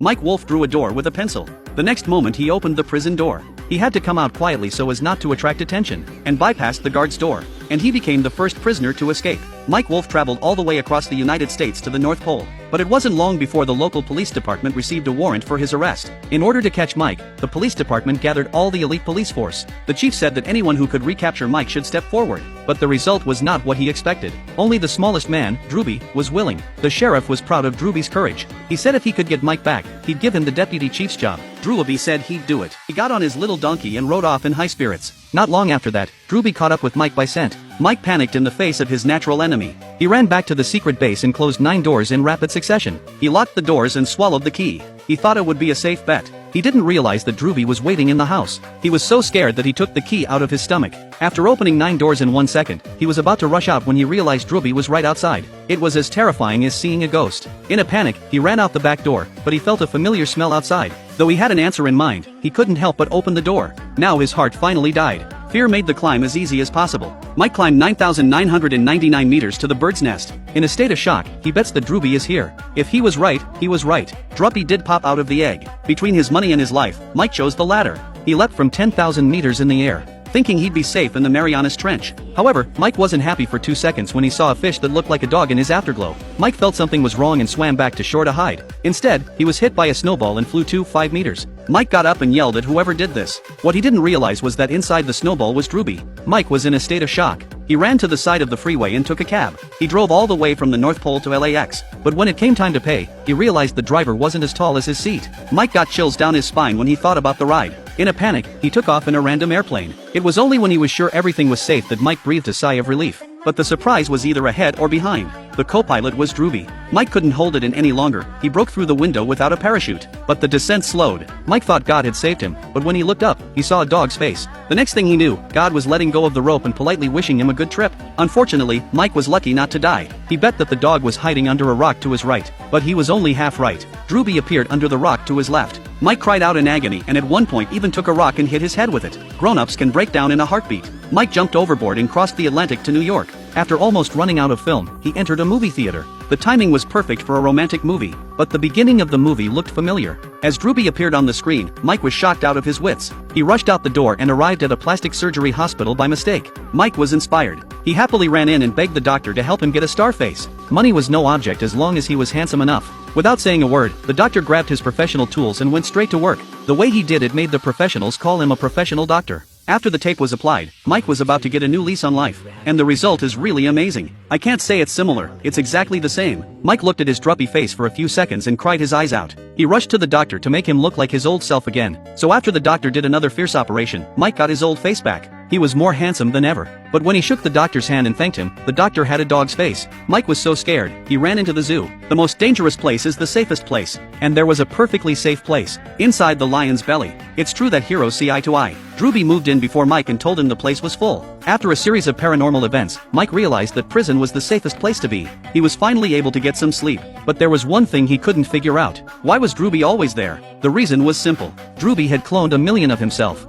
Mike Wolf drew a door with a pencil. The next moment he opened the prison door. He had to come out quietly so as not to attract attention, and bypassed the guard's door. And he became the first prisoner to escape. Mike Wolf traveled all the way across the United States to the North Pole. But it wasn't long before the local police department received a warrant for his arrest. In order to catch Mike, the police department gathered all the elite police force. The chief said that anyone who could recapture Mike should step forward. But the result was not what he expected. Only the smallest man, Drewby, was willing. The sheriff was proud of Drewby's courage. He said if he could get Mike back, he'd give him the deputy chief's job. Drewby said he'd do it. He got on his little donkey and rode off in high spirits. Not long after that, Drewby caught up with Mike by scent. Mike panicked in the face of his natural enemy. He ran back to the secret base and closed 9 doors in rapid succession. He locked the doors and swallowed the key. He thought it would be a safe bet. He didn't realize that Drewby was waiting in the house. He was so scared that he took the key out of his stomach. After opening 9 doors in 1 second, he was about to rush out when he realized Drewby was right outside. It was as terrifying as seeing a ghost. In a panic, he ran out the back door, but he felt a familiar smell outside. Though he had an answer in mind, he couldn't help but open the door. Now his heart finally died. Fear made the climb as easy as possible. Mike climbed 9,999 meters to the bird's nest. In a state of shock, he bets that Drewby is here. If he was right, he was right. Drewby did pop out of the egg. Between his money and his life, Mike chose the latter. He leapt from 10,000 meters in the air, thinking he'd be safe in the Marianas Trench. However, Mike wasn't happy for 2 seconds when he saw a fish that looked like a dog in his afterglow. Mike felt something was wrong and swam back to shore to hide. Instead, he was hit by a snowball and flew 5 meters. Mike got up and yelled at whoever did this. What he didn't realize was that inside the snowball was Drewby. Mike was in a state of shock. He ran to the side of the freeway and took a cab. He drove all the way from the North Pole to LAX. But when it came time to pay, he realized the driver wasn't as tall as his seat. Mike got chills down his spine when he thought about the ride. In a panic, he took off in a random airplane. It was only when he was sure everything was safe that Mike breathed a sigh of relief. But the surprise was either ahead or behind. The co-pilot was Drewby. Mike couldn't hold it in any longer. He broke through the window without a parachute. But the descent slowed. Mike thought God had saved him, but when he looked up, he saw a dog's face. The next thing he knew, God was letting go of the rope and politely wishing him a good trip. Unfortunately, Mike was lucky not to die. He bet that the dog was hiding under a rock to his right, but he was only half right. Drewby appeared under the rock to his left. Mike cried out in agony and at one point even took a rock and hit his head with it. Grown-ups can break down in a heartbeat. Mike jumped overboard and crossed the Atlantic to New York. After almost running out of film, he entered a movie theater. The timing was perfect for a romantic movie, but the beginning of the movie looked familiar. As Drewby appeared on the screen, Mike was shocked out of his wits. He rushed out the door and arrived at a plastic surgery hospital by mistake. Mike was inspired. He happily ran in and begged the doctor to help him get a star face. Money was no object as long as he was handsome enough. Without saying a word, the doctor grabbed his professional tools and went straight to work. The way he did it made the professionals call him a professional doctor. After the tape was applied, Mike was about to get a new lease on life. And the result is really amazing. I can't say it's similar, it's exactly the same. Mike looked at his droopy face for a few seconds and cried his eyes out. He rushed to the doctor to make him look like his old self again. So after the doctor did another fierce operation, Mike got his old face back. He was more handsome than ever. But when he shook the doctor's hand and thanked him, the doctor had a dog's face. Mike was so scared, he ran into the zoo. The most dangerous place is the safest place. And there was a perfectly safe place. Inside the lion's belly. It's true that heroes see eye to eye. Drewby moved in before Mike and told him the place was full. After a series of paranormal events, Mike realized that prison was the safest place to be. He was finally able to get some sleep. But there was one thing he couldn't figure out. Why was Drewby always there? The reason was simple. Drewby had cloned 1 million of himself.